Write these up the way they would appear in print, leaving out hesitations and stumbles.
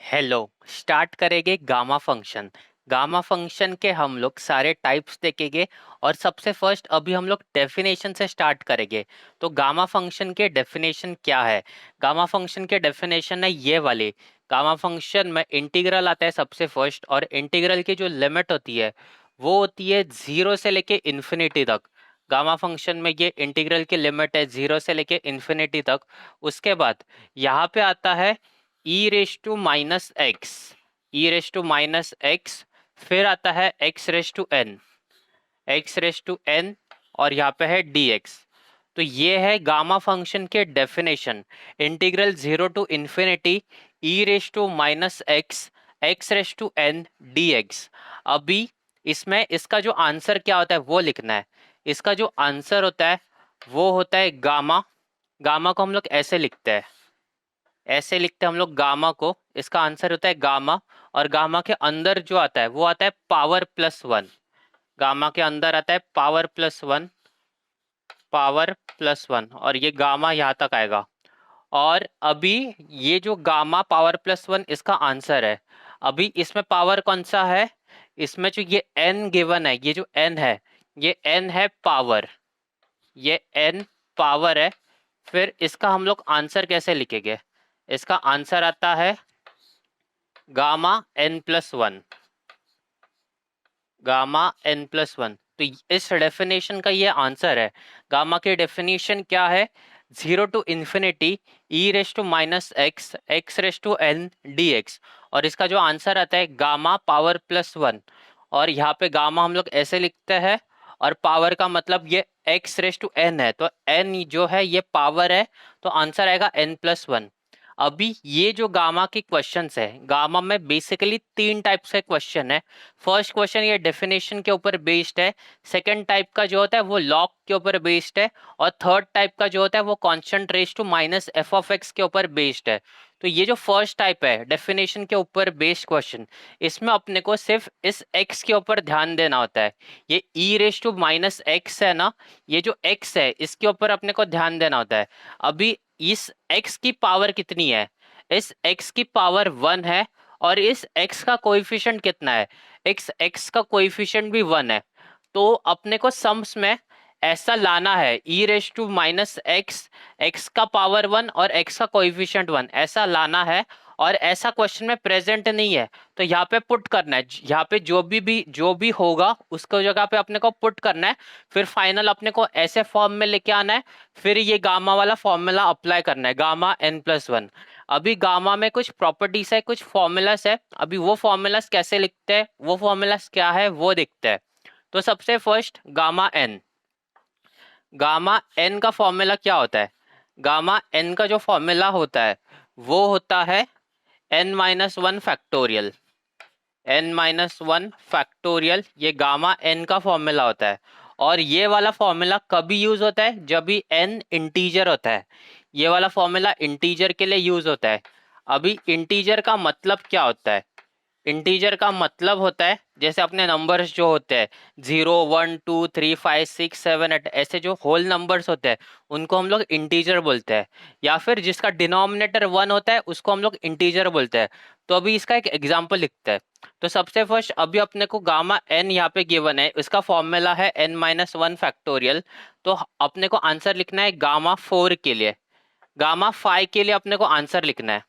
Hello. Start करेंगे gamma function. Gamma function के हम लोग सारे टाइप्स देखेंगे और सबसे फर्स्ट अभी हम लोग डेफिनेशन से स्टार्ट करेंगे। तो गामा फंक्शन के डेफिनेशन क्या है? गामा फंक्शन के डेफिनेशन है ये वाले। गामा फंक्शन में इंटीग्रल आता है सबसे फर्स्ट, और इंटीग्रल की जो लिमिट होती है वो होती है जीरो से लेके इन्फिनिटी तक। गामा फंक्शन में ये इंटीग्रल की लिमिट है जीरो से लेके इन्फिनिटी तक। उसके बाद यहाँ पे आता है e raise to minus x, E raise to minus x. फिर आता है x raise to n, x raise to n, और यहाँ पे है डी एक्स। तो ये है गामा फंक्शन के definition. Integral zero to infinity e raise to minus x, x raise to n, d x. अभी इसमें इसका जो आंसर क्या होता है वो लिखना है। इसका जो आंसर होता है वो होता है गामा। गामा को हम लोग ऐसे लिखते हैं, ऐसे लिखते हैं हम लोग गामा को। इसका आंसर होता है गामा। और गामा के अंदर जो आता है वो आता है पावर प्लस वन। गामा के अंदर आता है power plus one, power plus one, और ये गामा यहाँ तक आएगा। और अभी ये जो गामा पावर प्लस वन इसका आंसर है। अभी इसमें पावर कौन सा है? इसमें जो ये n गिवन है, ये जो n है, ये n है पावर, ये n पावर है। फिर इसका हम लोग आंसर कैसे लिखेंगे? इसका आंसर आता है gamma n plus one, gamma n plus one. तो इस डेफिनेशन का ये आंसर है। गामा की डेफिनेशन क्या है? Zero to infinity e raise to minus x, x raise to n, d x. और इसका जो आंसर आता है गामा पावर प्लस वन। और यहाँ पे गामा हम लोग ऐसे लिखते हैं, और पावर का मतलब ये एक्स रेश टू एन है, तो एन जो है ये पावर है, तो आंसर आएगा एन प्लस वन। अभी ये जो गामा के क्वेश्चंस है, गामा में बेसिकली तीन टाइप्स के क्वेश्चन है। फर्स्ट क्वेश्चन ये डेफिनेशन के ऊपर बेस्ड है। सेकंड टाइप का जो होता है वो लॉग के ऊपर बेस्ड है। और थर्ड टाइप का जो होता है वो constant raise to minus f of x के ऊपर बेस्ड है। तो ये जो फर्स्ट टाइप है डेफिनेशन के ऊपर बेस्ड क्वेश्चन, इसमें अपने को सिर्फ इस एक्स के ऊपर ध्यान देना होता है। ये e raise to minus x है ना, ये जो एक्स है इसके ऊपर अपने को ध्यान देना होता है। अभी इस x की पावर कितनी है? इस x की पावर वन है, और इस x का कोएफिशिएंट कितना है? x का कोएफिशिएंट भी वन है। तो अपने को सम्स में ऐसा लाना है, e raise to minus x, x का पावर वन और x का कोएफिशिएंट वन, ऐसा लाना है। और ऐसा क्वेश्चन में प्रेजेंट नहीं है तो यहाँ पे पुट करना है। यहाँ पे जो भी होगा उसको जगह पे अपने को पुट करना है। फिर फाइनल अपने को ऐसे फॉर्म में लेके आना है। फिर ये गामा वाला फॉर्मूला अप्लाई करना है, गामा n प्लस वन। अभी गामा में कुछ प्रॉपर्टीज है, कुछ फॉर्मूलास है। अभी वो फॉर्मूलास कैसे लिखते हैं, वो फॉर्मूलास क्या है वो देखते हैं। तो सबसे first gamma n, gamma n का फॉर्मूला क्या होता है? गामा n का जो फॉर्मूला होता है वो होता है n minus one factorial, n minus one factorial, ये गामा n का फॉर्मूला होता है। और ये वाला फॉर्मूला कभी यूज होता है? जब भी n इंटीजर होता है। ये वाला फॉर्मूला इंटीजर के लिए यूज होता है। अभी इंटीजर का मतलब क्या होता है? इंटीजर का मतलब होता है जैसे अपने नंबर्स जो होते हैं 0 1 2 3 5 6 7 8, ऐसे जो होल नंबर्स होते हैं उनको हम लोग इंटीजर बोलते हैं। या फिर जिसका डिनोमिनेटर वन होता है उसको हम लोग इंटीजर बोलते हैं। तो अभी इसका एक एग्जांपल लिखते हैं। तो सबसे फर्स्ट अभी अपने को गामा एन यहाँ पे गिवन है, इसका फॉर्मूला है n माइनस वन फैक्टोरियल। तो अपने को आंसर लिखना है गामा फोर के लिए, गामा फाइव के लिए अपने को आंसर लिखना है।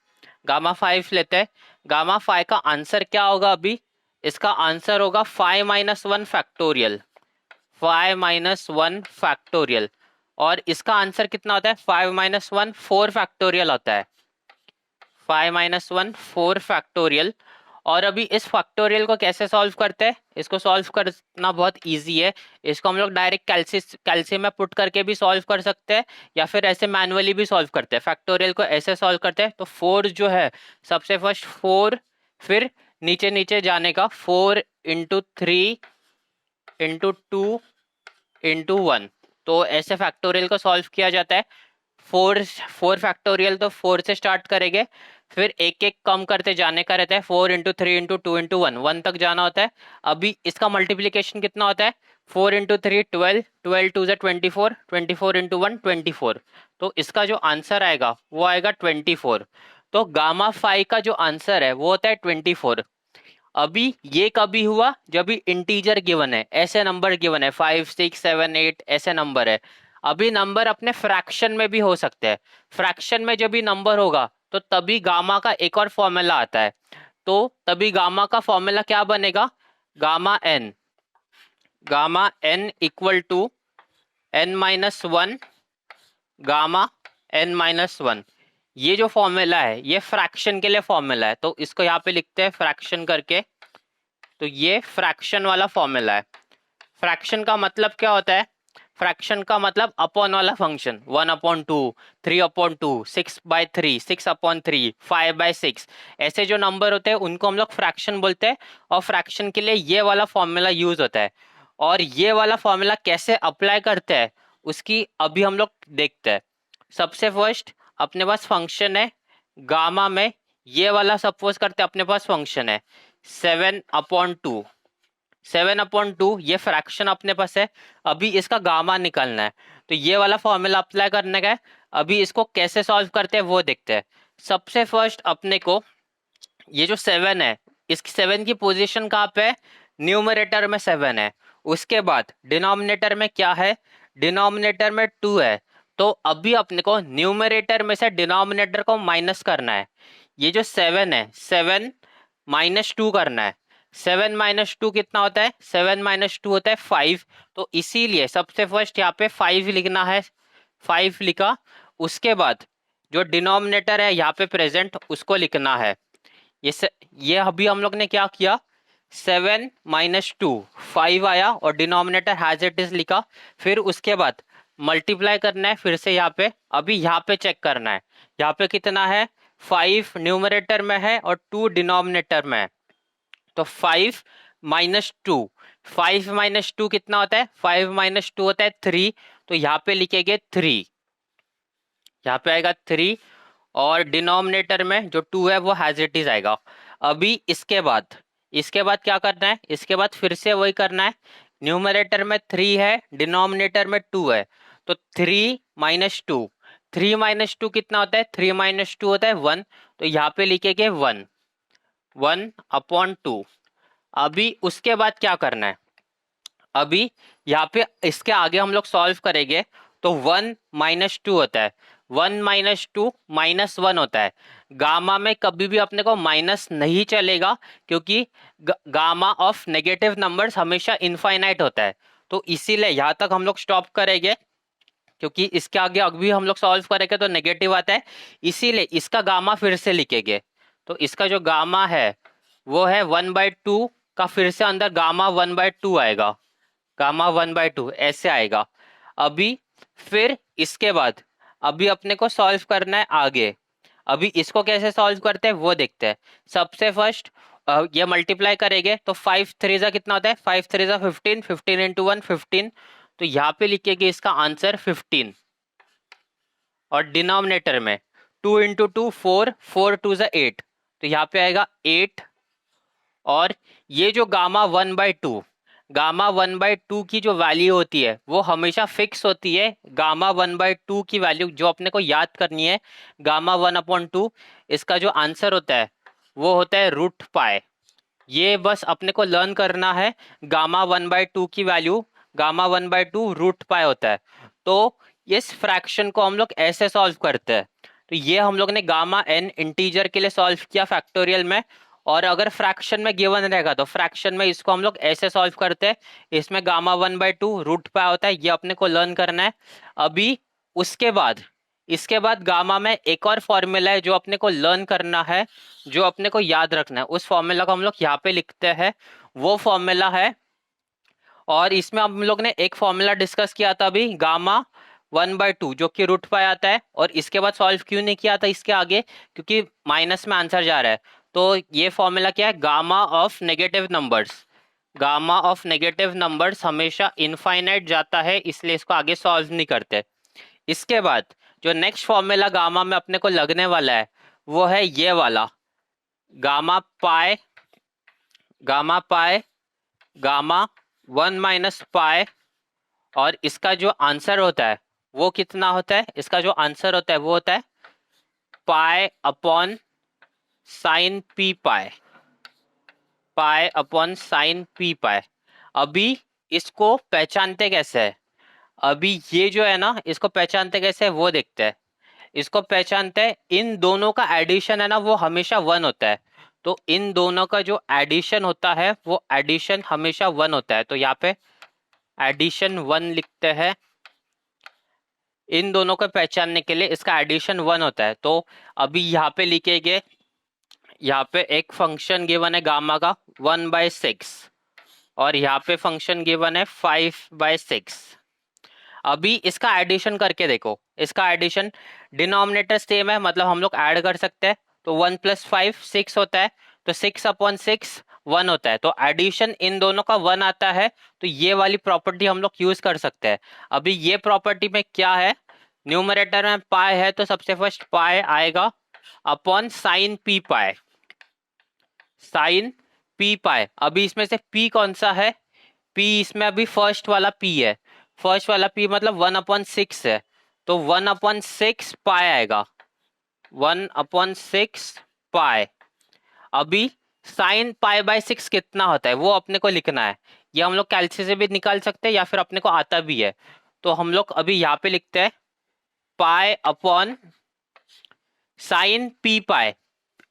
गामा फाइव लेते हैं। गामा फाइव का आंसर क्या होगा? अभी इसका आंसर होगा five minus one factorial, five minus one factorial. और इसका आंसर कितना होता है? Five minus one four factorial होता है, five minus one four factorial. और अभी इस फैक्टोरियल को कैसे सॉल्व करते हैं? इसको सॉल्व करना बहुत इजी है। इसको हम लोग डायरेक्ट कैल्शियम में पुट करके भी सॉल्व कर सकते हैं, या फिर ऐसे मैनुअली भी सॉल्व करते हैं। फैक्टोरियल को ऐसे सॉल्व करते हैं। तो फोर जो है, सबसे फर्स्ट फोर, फिर नीचे नीचे जाने का, four into three into two into one. तो ऐसे फैक्टोरियल को सॉल्व किया जाता है। फोर फोर फैक्टोरियल तो फोर से स्टार्ट करेंगे, फिर एक एक कम करते जाने का रहता है। Four into three into two into one, one तक जाना होता है। अभी इसका मल्टीप्लीकेशन कितना होता है? Four into three twelve, twelve two are twenty four, twenty four into one twenty four. तो इसका जो आंसर आएगा वो आएगा 24। तो गामा फाई का जो आंसर है वो होता है 24। अभी ये कभी हुआ जब भी इंटीजर गिवन है, ऐसे नंबर गिवन है 5 6 7 8 ऐसे नंबर है। अभी नंबर अपने फ्रैक्शन में भी हो सकते हैं। फ्रैक्शन में जब भी नंबर होगा तो तभी गामा का एक और फॉर्मूला आता है। तो तभी गामा का फॉर्मूला क्या बनेगा, gamma n equal to n-1 gamma n-1। ये जो फॉर्मूला है ये फ्रैक्शन के लिए फॉर्मूला है, तो इसको यहाँ पे लिखते हैं फ्रैक्शन करके। तो ये फ्रैक्शन वाला फॉर्मूला है। फ्रैक्शन का मतलब क्या होता है, फ्रैक्शन का मतलब अपॉन वाला फंक्शन, 1/2, 3/2, 6/3, 6/3, 5/6 ऐसे जो नंबर होते हैं उनको हम लोग फ्रैक्शन बोलते हैं। और फ्रैक्शन के लिए ये वाला फॉर्मूला यूज होता है। और ये वाला फॉर्मूला कैसे अप्लाई करते हैं उसकी अभी हम लोग देखते हैं। सबसे फर्स्ट अपने पास फंक्शन है गामा में, ये वाला सपोज करते हैं अपने पास फंक्शन है 7/2। 7/2 ये फ्रैक्शन अपने पास है। अभी इसका गामा निकालना है, तो ये वाला फॉर्मूला अप्लाई करने का है। अभी इसको कैसे सॉल्व करते हैं वो देखते हैं। सबसे फर्स्ट अपने को ये जो 7 है, इस 7 की पोजीशन कहाँ पे है, न्यूमरेटर में 7 है। उसके बाद डिनोमिनेटर में क्या है, डिनोमिनेटर में 2 है। तो अभी अपने को न्यूमरेटर में से डिनोमिनेटर को माइनस करना है। ये जो 7 है, 7 - 2 करना है। 7 - 2 कितना होता है, 7 - 2 होता है 5। तो इसीलिए सबसे फर्स्ट यहाँ पे 5 लिखना है, 5 लिखा। उसके बाद जो डिनोमिनेटर है यहाँ पे प्रेजेंट उसको लिखना है। ये अभी हम लोग ने क्या किया, 7 - 2 5 आया और डिनोमिनेटर हैज इट इज लिखा। फिर उसके बाद मल्टीप्लाई करना है फिर से यहाँ पे। अभी यहाँ पे चेक करना है, यहाँ पे कितना है, 5 न्यूमरेटर में है और 2 डिनोमिनेटर में है। तो 5 - 2, 5 - 2 कितना होता है, 5 - 2 होता है 3। तो यहाँ पे लिखेंगे 3, यहाँ पे आएगा 3। और डिनोमिनेटर में जो 2 है वो हैज इट इज आएगा। अभी इसके बाद क्या करना है, इसके बाद फिर से वही करना है। न्यूमरेटर में 3 है, डिनोमिनेटर में 2 है। तो 3 - 2, 3 - 2 कितना होता है, 3 - 2 होता है 1। तो यहाँ पे लिखेंगे 1, 1/2। अभी उसके बाद क्या करना है, अभी यहाँ पे इसके आगे हम लोग सॉल्व करेंगे। तो 1 - 2 होता है, 1 - 2 -1 होता है। गामा में कभी भी अपने को माइनस नहीं चलेगा, क्योंकि गामा ऑफ नेगेटिव नंबर्स हमेशा इनफाइनाइट होता है। तो इसीलिए यहाँ तक हम लोग स्टॉप करेंगे, क्योंकि इसके आगे अभी हम लोग सॉल्व करेंगे तो नेगेटिव आता है। इसीलिए इसका गामा फिर से लिखेंगे। तो इसका जो गामा है वो है 1/2 का, फिर से अंदर गामा 1/2 आएगा, गामा 1/2 ऐसे आएगा। अभी फिर इसके बाद अभी अपने को सॉल्व करना है आगे। अभी इसको कैसे सॉल्व करते हैं वो देखते हैं। सबसे फर्स्ट ये मल्टीप्लाई करेंगे तो 5 3 जा कितना होता है, 5 3 जा 15, 15 × 1 15। तो यहाँ पे लिखेंगे इसका आंसर 15। और डिनोमिनेटर में 2 × 2 4, 4 2 जा 8। तो यहाँ पे आएगा 8। और ये जो गामा 1/2 की जो वैल्यू होती है वो हमेशा फिक्स होती है। गामा 1/2 की वैल्यू जो अपने को याद करनी है, गामा 1/2, इसका जो आंसर होता है वो होता है √π। ये बस अपने को लर्न करना है। गामा 1/2 की वैल्यू, गामा 1/2 √π होता है। तो इस फ्रैक्शन को हम लोग ऐसे सॉल्व करते हैं। तो ये हम लोग ने गामा n इंटीजर के लिए सॉल्व किया फैक्टोरियल में। और अगर फ्रैक्शन में गिवन रहेगा तो फ्रैक्शन में इसको हम लोग ऐसे सॉल्व करते हैं। इसमें गामा 1/2 √π होता है, ये अपने को लर्न करना है। अभी उसके बाद इसके बाद गामा में एक और फॉर्मूला है जो अपने को लर्न करना है, जो अपने को याद रखना है। उस फॉर्मूला को हम लोग यहाँ पे लिखते हैं। वो फॉर्मूला है, और इसमें हम लोग ने एक फॉर्मूला डिस्कस किया था अभी, गामा 1/2 जो कि √π आता है। और इसके बाद सॉल्व क्यों नहीं किया था इसके आगे, क्योंकि माइनस में आंसर जा रहा है। तो ये फॉर्मूला क्या है, gamma of negative numbers, gamma of negative numbers हमेशा इनफाइनाइट जाता है, इसलिए इसको आगे सॉल्व नहीं करते। इसके बाद जो नेक्स्ट फॉर्मूला गामा में अपने को लगने वाला है वो है ये वाला, गामा पाई, गामा 1 - π। और इसका जो आंसर होता है वो कितना होता है, इसका जो आंसर होता है वो होता है पाई अपॉन साइन पी पाई, पाई अपॉन साइन पी पाई। अभी इसको पहचानते कैसे है, अभी ये जो है ना इसको पहचानते कैसे है वो देखते हैं। इसको पहचानते हैं, इन दोनों का एडिशन है ना वो हमेशा वन होता है। तो इन दोनों का जो एडिशन होता है वो एडिशन हमेशा वन होता है। तो यहाँ पे एडिशन वन लिखते हैं। इन दोनों को पहचानने के लिए इसका एडिशन वन होता है। तो अभी यहाँ पे लिखेंगे, यहाँ पे एक फंक्शन गिवन है गामा का 1/6 और यहाँ पे फंक्शन गिवन है 5/6। अभी इसका एडिशन करके देखो, इसका एडिशन डिनोमिनेटर सेम है मतलब हम लोग ऐड कर सकते हैं। तो 1 + 5 6 होता है, तो 6/6 1 होता है। तो एडिशन इन दोनों का 1 आता है, तो ये वाली प्रॉपर्टी हम लोग यूज कर सकते हैं। अभी ये प्रॉपर्टी में क्या है, न्यूमरेटर में पाई है तो सबसे फर्स्ट पाई आएगा अपॉन साइन पी पाई, साइन पी पाई। अभी इसमें से पी कौन सा है, पी इसमें अभी फर्स्ट वाला पी है, फर्स्ट वाला पी मतलब 1/6 है। तो 1/6 पाई आएगा, 1/6 पाई। अभी साइन पाई/6 कितना होता है वो अपने को लिखना है। ये हम लोग कैलसी से भी निकाल सकते हैं या फिर अपने को आता भी है। तो हम लोग अभी यहाँ पे लिखते हैं पाई अपॉन साइन पी पाई,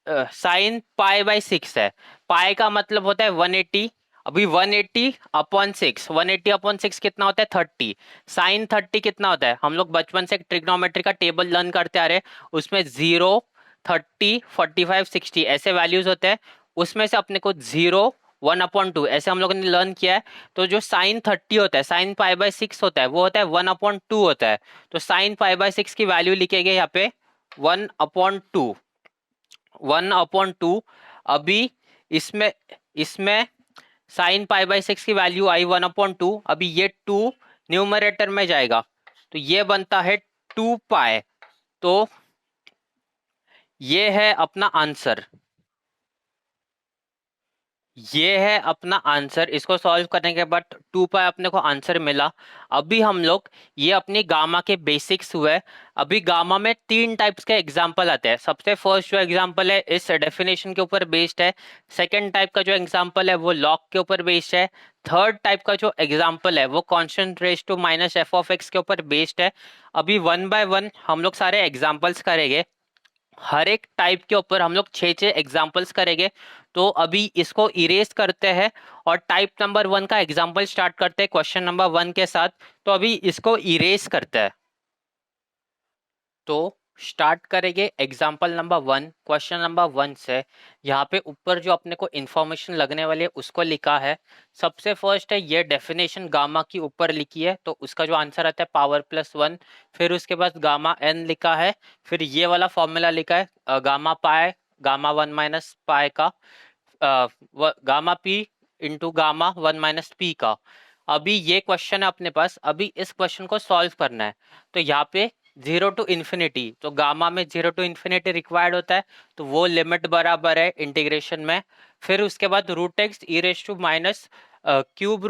साइन पाई/6 है। पाई का मतलब होता है 180। अभी 180/6, 180/6 कितना होता है 30। साइन 30 कितना होता है, हम लोग बचपन से ट्रिग्नोमेट्री का टेबल लर्न करते आ रहे हैं, उसमें 0, 30, 45, 60 ऐसे वैल्यूज होते हैं। उसमें से अपने को 0, 1/2 ऐसे हम लोगों ने लर्न किया है। तो जो साइन 30 होता है, साइन पाई/6 होता है वो होता है 1/2 होता है। तो साइन पाई/6 की वैल्यू लिखेंगे यहाँ पे 1/2, 1/2। अभी इसमें इसमें साइन पाई/6 की वैल्यू आई 1/2। अभी ये 2 न्यूमरेटर में जाएगा तो ये बनता है 2 पाई। तो ये है अपना आंसर, ये है अपना आंसर। इसको सॉल्व करने के बाद 2 पाई अपने को आंसर मिला। अभी हम लोग ये अपनी गामा के बेसिक्स हुए। अभी गामा में 3 टाइप्स के एग्जाम्पल आते हैं। सबसे फर्स्ट जो एग्जाम्पल है इस डेफिनेशन के ऊपर बेस्ड है। सेकेंड टाइप का जो एग्जाम्पल है वो लॉग के ऊपर बेस्ड है। थर्ड टाइप का जो एग्जाम्पल है वो constant raise to minus f of x के ऊपर बेस्ड है। अभी 1 बाय 1 हम लोग सारे एग्जाम्पल्स करेंगे। हर एक टाइप के ऊपर हम लोग 6 एग्जाम्पल्स करेंगे। तो अभी इसको इरेज करते हैं और टाइप नंबर 1 का एग्जाम्पल स्टार्ट करते हैं क्वेश्चन नंबर 1 के साथ। तो अभी इसको इरेज करते हैं। तो स्टार्ट करेंगे एग्जाम्पल नंबर 1 क्वेश्चन नंबर 1 से। यहाँ पे ऊपर जो अपने को इन्फॉर्मेशन लगने वाली है उसको लिखा है। सबसे फर्स्ट है ये डेफिनेशन गामा की ऊपर लिखी है, तो उसका जो आंसर आता है पावर +1। फिर उसके बाद गामा एन लिखा है। फिर ये वाला फॉर्मूला लिखा है गामा पाई, गामा 1 - पाई का, gamma P into gamma 1 - P का। अभी ये क्वेश्चन है अपने पास, अभी इस क्वेश्चन को सॉल्व करना है। तो यहाँ पे 0 to ∞, तो गामा में 0 to ∞ रिक्वायर्ड होता है, तो वो लिमिट बराबर है इंटीग्रेशन में। फिर उसके बाद √x e⁻ cube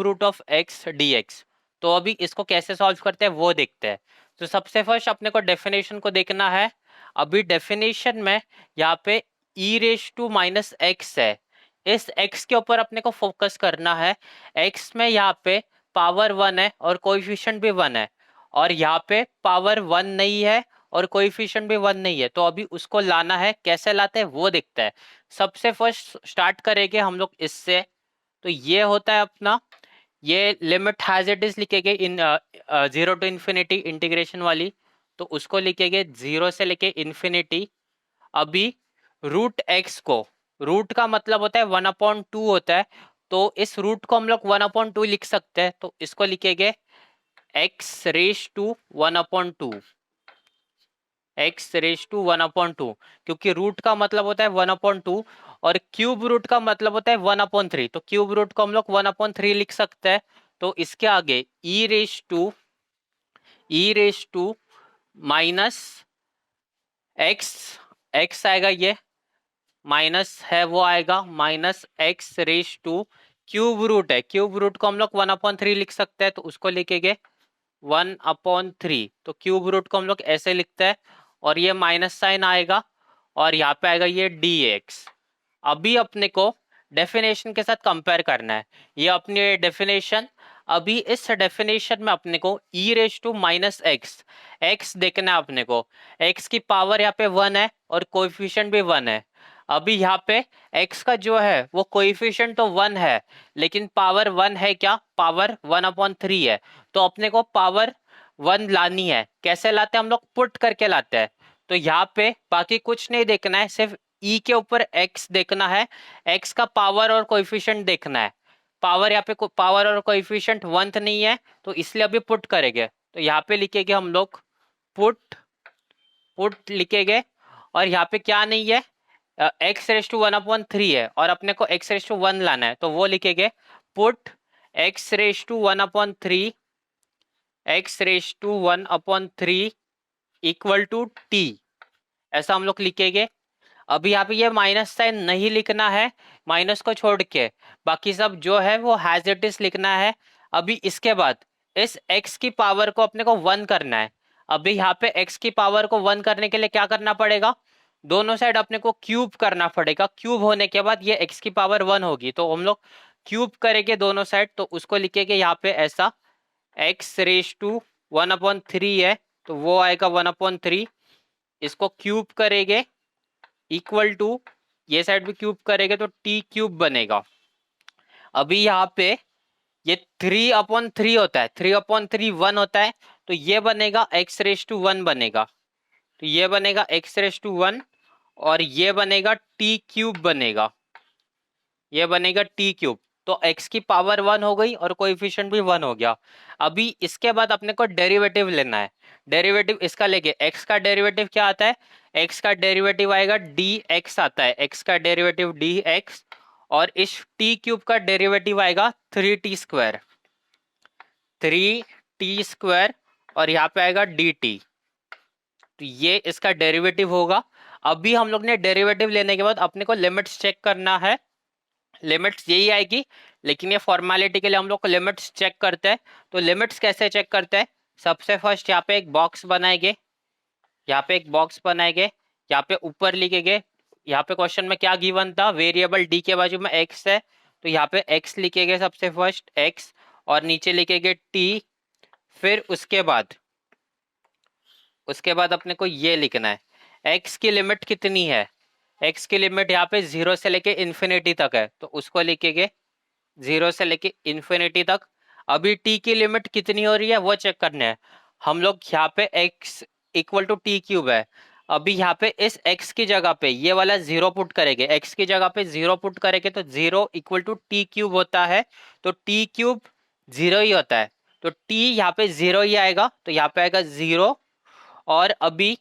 root of x dx। तो अभी इसको कैसे सॉल्व करते हैं वो देखते हैं। तो सबसे फर्स्ट अपने को डेफिनेशन को देखना है। अभी डेफिनेशन में यहाँ पे e⁻x है, इस x के ऊपर अपने को फोकस करना है। x में यहाँ पे पावर 1 है और कोएफिशिएंट भी 1 है, और यहाँ पे पावर 1 नहीं है और कोएफिशिएंट भी 1 नहीं है। तो अभी उसको लाना है, कैसे लाते हैं वो देखते हैं। सबसे फर्स्ट स्टार्ट करेंगे हम लोग इससे। तो ये होता है अपना, ये लिमिट हैज इट इज लिखेंगे इन 0 to ∞ इंटीग्रेशन वाली, तो उसको लिखेंगे 0 से लेके ∞। अभी √x को, रूट का मतलब होता है 1/2 होता है, तो इस रूट को हम लोग 1/2 लिख सकते हैं। तो इसको लिखेंगे x⁻², x⁻², क्योंकि रूट का मतलब होता है 1/2 और क्यूब रूट का मतलब होता है 1/3। तो क्यूब रूट को हम लोग 1/3 लिख सकते हैं। तो इसके आगे e⁻² माइनस x आएगा, ये माइनस है वो आएगा -x⁻²। क्यूब रूट है, क्यूब रूट को हम लोग 1/3 लिख सकते हैं, तो उसको लिखेंगे 1/3। तो क्यूब रूट को हम लोग ऐसे लिखते हैं और ये माइनस साइन आएगा और यहाँ पे आएगा ये dx। अभी अपने को डेफिनेशन के साथ कंपेयर करना है। ये अपनी डेफिनेशन, अभी इस डेफिनेशन में अपने को e raise to minus x देखना है अपने को। x की पावर यहाँ पे 1 है और कोएफिशिएंट भी 1 है। अभी यहाँ पे x का जो है वो कोएफिशिएंट तो 1 है, लेकिन पावर 1 है क्या? पावर 1/3 है। तो अपने को पावर 1 लानी है। कैसे लाते हैं हम लोग? पुट करके लाते हैं। तो यहाँ पे बाकी कुछ नहीं देखना है, सिर्फ e के ऊपर x देखना है, x का पावर और कोएफिशिएंट देखना है। पावर यहाँ पे पावर और कोएफिशिएंट 1 नहीं है, तो इसलिए अभी पुट करेंगे। तो यहाँ पे लिखेंगे हम लोग पुट, पुट लिखेंगे। और यहाँ पे क्या नहीं है, एक्स रेज टू 1/3 है और अपने को एक्स रेज टू 1 लाना है, तो वो लिखेंगे put x raise to 1/3, x raise to 1/3 equal to t, ऐसा हम लोग लिखेंगे। अभी यहाँ पे ये माइनस साइन नहीं लिखना है, माइनस को छोड़ के बाकी सब जो है वो हैज इट इज लिखना है। अभी इसके बाद इस x की पावर को अपने को 1 करना है। अभी यहाँ पे x की पावर को 1 करने के लिए क्या करना पड़ेगा? दोनों साइड अपने को क्यूब करना पड़ेगा। क्यूब होने के बाद ये x की पावर 1 होगी, तो हम लोग क्यूब करेंगे दोनों साइड, तो उसको लिखेंगे यहाँ पे ऐसा x रेज टू 1/3 है, तो वो आएगा 1/3। इसको क्यूब करेंगे इक्वल टू, ये साइड भी क्यूब करेंगे तो टी क्यूब बनेगा। अभी यहाँ पे ये 3/3 होता है, 3/3 1 होता है, तो ये बनेगा x रेज टू 1 बनेगा। तो ये बनेगा x रेज टू 1 और ये बनेगा टी क्यूब बनेगा, ये बनेगा टी क्यूब। तो x की पावर 1 हो गई और कोएफिशिएंट भी 1 हो गया। अभी इसके बाद अपने को डेरिवेटिव लेना है। डेरिवेटिव इसका लेके x का डेरिवेटिव क्या आता है? x का डेरिवेटिव आएगा dx आता है, x का डेरिवेटिव dx, और इस t क्यूब का डेरिवेटिव आएगा 3t², 3t², और यहाँ पे आएगा dt। तो ये इसका डेरिवेटिव होगा। अभी हम लोग ने डेरिवेटिव लेने के बाद अपने को लिमिट्स चेक करना है। लिमिट्स यही आएगी, लेकिन ये फॉर्मेलिटी के लिए हम लोग को लिमिट्स चेक करते हैं। तो लिमिट्स कैसे चेक करते हैं? सबसे फर्स्ट यहाँ पे एक बॉक्स बनाएंगे, यहाँ पे एक बॉक्स बनाएंगे, यहाँ पे ऊपर लिखेंगे, यहाँ पे क्वेश्चन में क्या गिवन था? वेरिएबल डी के बाजू में एक्स है, तो यहाँ पे एक्स लिखेंगे सबसे फर्स्ट एक्स, और नीचे लिखेंगे टी। फिर उसके बाद अपने को ये लिखना है एक्स की लिमिट कितनी है। एक्स की लिमिट यहाँ पे 0 से लेके इन्फिनिटी तक है, तो उसको लिखेंगे 0 से लेके इन्फिनिटी तक। अभी t की लिमिट कितनी हो रही है वो चेक करना है हम लोग। यहाँ पे x equal to t cube है। अभी यहाँ पे इस x की जगह पे ये वाला 0 पुट करेंगे, x की जगह पे 0 पुट करेंगे तो 0 इक्वल टू टी क्यूब होता है, तो टी क्यूब 0 ही होता है, तो t यहाँ पे 0 ही आएगा, तो यहाँ पे आएगा 0। और अभी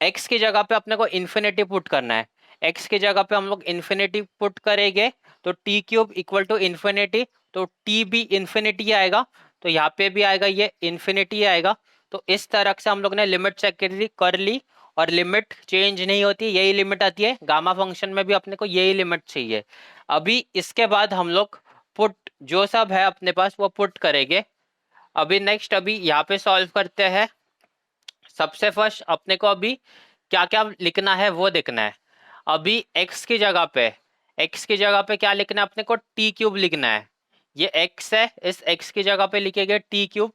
x की जगह पे अपने को इन्फिनिटी पुट करना है। x की जगह पे हम लोग इन्फिनिटी पुट करेंगे तो t cube equal to infinity, तो t भी इन्फिनिटी आएगा, तो यहाँ पे भी आएगा ये इन्फिनिटी आएगा। तो इस तरह से हम लोग ने लिमिट चेक कर ली और लिमिट चेंज नहीं होती, यही लिमिट आती है। गामा फंक्शन में भी अपने को यही लिमिट चाहिए। अभी इसके बाद हम लोग पुट जो सब है अपने पास वो पुट करेंगे। अभी नेक्स्ट अभी यहाँ पे सॉल्व करते हैं। सबसे फर्स्ट अपने को अभी क्या क्या लिखना है वो देखना है। अभी x की जगह पे क्या लिखना है अपने को? टी क्यूब लिखना है। ये x है, इस x की जगह पे लिखेंगे टी क्यूब।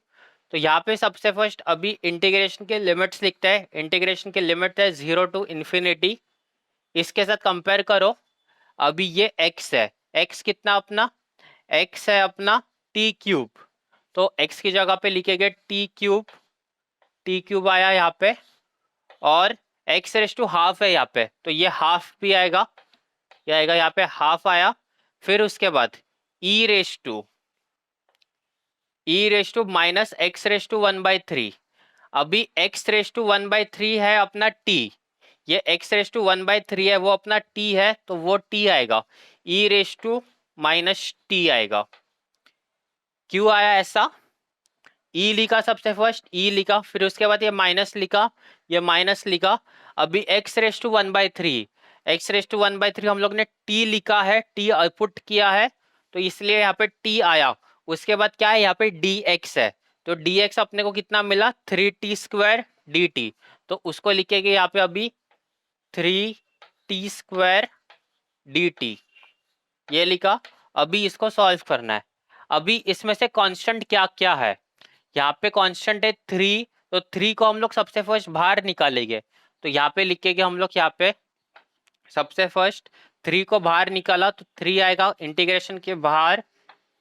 तो यहाँ पे सबसे फर्स्ट अभी इंटीग्रेशन के लिमिट्स लिखते हैं। इंटीग्रेशन के लिमिट है 0 टू इन्फिनिटी। इसके साथ कंपेयर करो। अभी ये x है, x कितना अपना? x है अपना टी क्यूब, तो x की जगह पे लिखेंगे टी क्यूब, टी क्यूब आया यहाँ पे, और x रेज टू हाफ है यहाँ पे, तो ये हाफ भी आएगा, ये आएगा यहाँ पे हाफ आया। फिर उसके बाद e raise to minus x raise to 1/3। अभी x रेज टू 1/3 है अपना t, ये x रेज टू 1/3 है वो अपना t है, तो वो t आएगा, e raise to minus t आएगा। क्यों आया ऐसा? ई लिखा सबसे फर्स्ट, ई लिखा, फिर उसके बाद ये माइनस लिखा, ये माइनस लिखा। अभी x raise to 1/3, x raise to 1/3 हम लोग ने टी लिखा है, टी पुट किया है, तो इसलिए यहाँ पे टी आया। उसके बाद क्या है यहाँ पे डी एक्स है, तो डी एक्स अपने को कितना मिला? 3t² dt। तो उसको लिखेंगे यहाँ पे अभी 3t² dt, ये लिखा। अभी इसको सॉल्व करना है। अभी इसमें से कांस्टेंट क्या क्या है, यहाँ पे कांस्टेंट है 3, तो 3 को हम लोग सबसे फर्स्ट बाहर निकालेंगे। तो यहाँ पे लिखेंगे हम लोग, यहाँ पे सबसे फर्स्ट 3 को बाहर निकाला तो 3 आएगा, इंटीग्रेशन के बाहर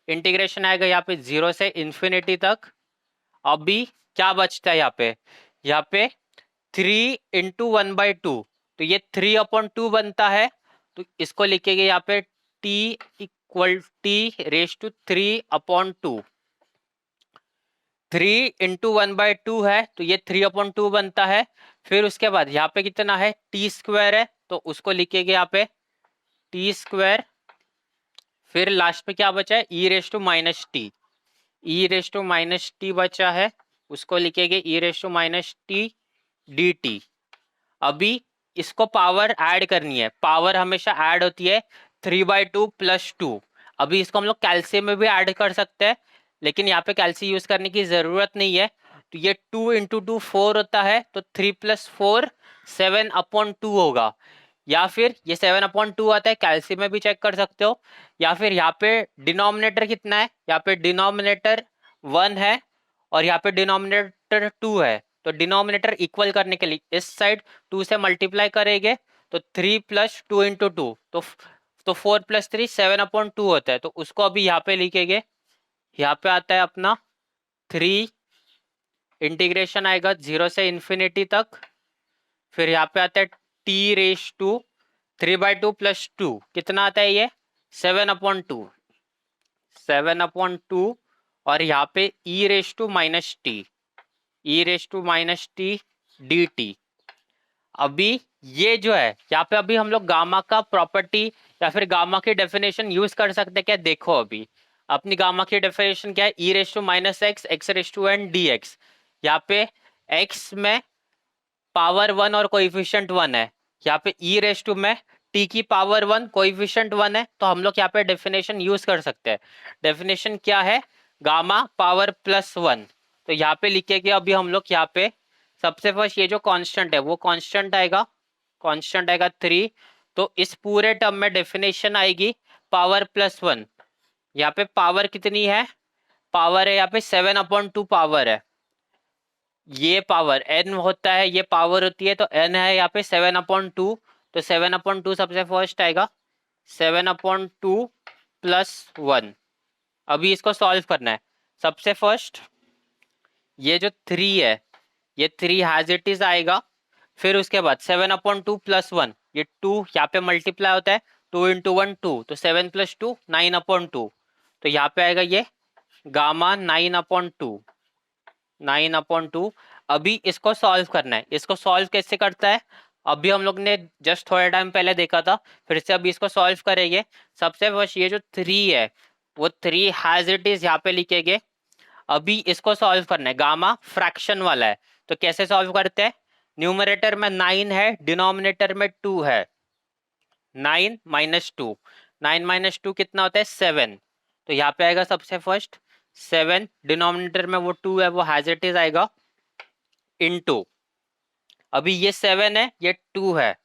इंटीग्रेशन आएगा यहाँ पे 0 से इन्फिनिटी तक। अभी क्या बचता है यहाँ पे 3 इंटू 1/2, तो ये 3/2 बनता है। तो इसको लिखेंगे यहाँ पे t=3/2, 3 इंटू 1/2 है, तो ये 3/2 बनता है। फिर उसके बाद यहाँ पे कितना है, t² है, तो उसको लिखेंगे यहाँ पे t²। फिर लास्ट में क्या बचा है, e⁻t बचा है, उसको लिखेंगे e⁻t dt। अभी इसको पावर ऐड करनी है, पावर हमेशा ऐड होती है 3/2 + 2। अभी इसको हम लोग कैल्शियम में भी ऐड कर सकते हैं, लेकिन यहाँ पे कैल्शियम यूज करने की जरूरत नहीं है। तो ये 2 × 2 4 होता है, तो 3 + 4 7/2 होगा। या फिर ये 7/2 आता है, कैल्शियम में भी चेक कर सकते हो। या फिर यहाँ पे डिनोमिनेटर कितना है, यहाँ पे डिनोमिनेटर 1 है और यहाँ पे डिनोमिनेटर 2 है। तो डिनोमिनेटर इक्वल करने के लिए इस साइड 2 से मल्टीप्लाई करेंगे, तो 3 + 2 × 2, तो 4 + 3 7/2 होता है। तो उसको अभी यहाँ पे लिखेंगे, यहाँ पे आता है अपना 3, इंटीग्रेशन आएगा 0 से इन्फिनिटी तक। फिर यहाँ पे आता है t⁻3/2 + 2, कितना आता है ये 7/2, 7/2। और यहाँ पे e⁻t dt। अभी ये जो है यहाँ पे, अभी हम लोग गामा का प्रॉपर्टी या फिर गामा की डेफिनेशन यूज कर सकते हैं क्या, देखो अभी अपनी गामा की डेफिनेशन क्या है, e⁻x x⁻n dx। यहाँ पे x में पावर 1 और कोएफिशिएंट 1 है, यहाँ पे e में t की पावर 1 कोएफिशिएंट 1 है। तो हम लोग यहाँ पे डेफिनेशन यूज कर सकते हैं। डेफिनेशन क्या है, गामा पावर +1। तो यहाँ पे लिखेंगे अभी हम लोग, यहाँ पे सबसे फर्स्ट ये जो कांस्टेंट है वो कांस्टेंट आएगा, 3। तो इस पूरे टर्म में डेफिनेशन आएगी पावर +1। यहाँ पे पावर कितनी है, पावर है यहाँ पे 7/2 पावर है, ये पावर n होता है, ये पावर होती है, तो n है यहाँ पे 7/2। तो 7/2 सबसे फर्स्ट आएगा, 7/2 + 1। अभी इसको सॉल्व करना है। सबसे फर्स्ट ये जो 3 है, ये 3 हैज इट इज आएगा। फिर उसके बाद 7/2 + 1, ये 2 यहाँ पे मल्टीप्लाई होता है, 2 × 1 2, तो 7 + 2 9/2। तो यहाँ पे आएगा ये गामा 9/2। अभी इसको सॉल्व करना है। इसको सॉल्व कैसे करता है, अभी हम लोग ने जस्ट थोड़े टाइम पहले देखा था, फिर से अभी इसको सॉल्व करेंगे। सबसे फर्स्ट ये जो 3 है वो 3 हैज इट इज यहाँ पे लिखेंगे। अभी इसको सॉल्व करना है, गामा फ्रैक्शन वाला है, तो कैसे सॉल्व करते हैं, न्यूमरेटर में 9 है, डिनोमिनेटर में 2 है, 9 - 2, 9 - 2 कितना होता है 7। तो यहाँ पे आएगा सबसे फर्स्ट 7, डिनोमिनेटर में वो 2 है, वो हैज इट इज आएगा, इनटू अभी ये 7 है, ये 2 है,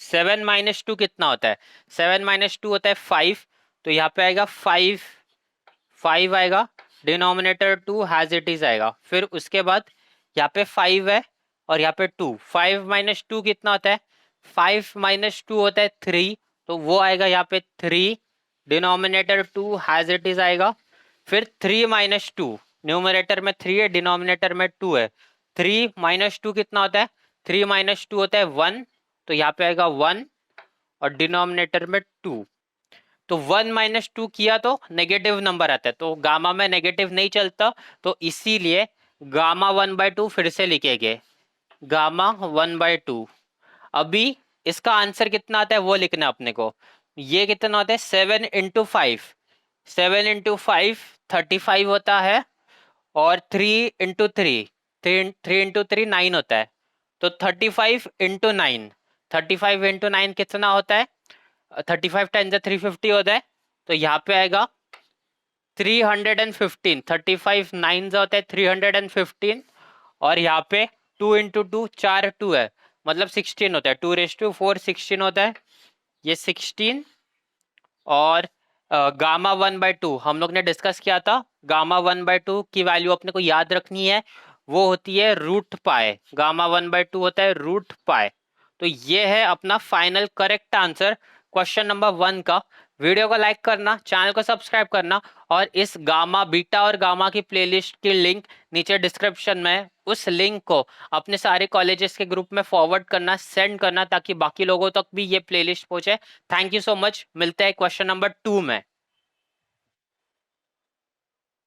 7 - 2 कितना होता है, 7 - 2 होता है 5। तो यहाँ पे आएगा 5 आएगा, डिनोमिनेटर 2 हैज इट इज आएगा। फिर उसके बाद यहाँ पे 5 है और यहाँ पे 2, 5 - 2 कितना होता है, 5 - 2 होता है 3, तो वो आएगा यहाँ पे 3, डिनोमिनेटर 2 हैज इट इज आएगा। फिर 3 - 2, न्यूमरेटर में 3 है, डिनोमिनेटर में 2 है, 3 - 2 कितना होता है, 3 - 2 होता है 1, तो यहाँ पे आएगा 1 और डिनोमिनेटर में 2। तो 1 - 2 किया तो नेगेटिव नंबर आता है, तो गामा में नेगेटिव नहीं चलता, तो इसीलिए गामा 1/2 फिर से लिखेंगे, गामा 1/2। अभी इसका आंसर कितना आता है वो लिखना है अपने को। ये कितना होता है 7 × 5, 7 × 5 35 होता है, और 3 × 3 3 × 3 9 होता है, तो 35 × 9, 35 × 9 कितना होता है, 35 × 10 350 होता है। तो यहाँ पे आएगा 315, 35 9 होता है 315, और यहाँ पे 2 इंटू टू 4 2 है, मतलब 16 होता है, 2⁴ 16 होता है, ये 16। और गामा 1/2 हम लोग ने डिस्कस किया था, गामा 1/2 की वैल्यू अपने को याद रखनी है, वो होती है √π। गामा 1/2 होता है √π। तो ये है अपना final correct answer question number 1 का। वीडियो को लाइक करना, चैनल को सब्सक्राइब करना, और इस गामा बीटा और गामा की प्लेलिस्ट की लिंक नीचे डिस्क्रिप्शन में है, उस लिंक को अपने सारे कॉलेजेस के ग्रुप में फॉरवर्ड करना, सेंड करना, ताकि बाकी लोगों तक भी ये प्लेलिस्ट पहुंचे। थैंक यू सो मच, मिलते हैं क्वेश्चन नंबर 2 में।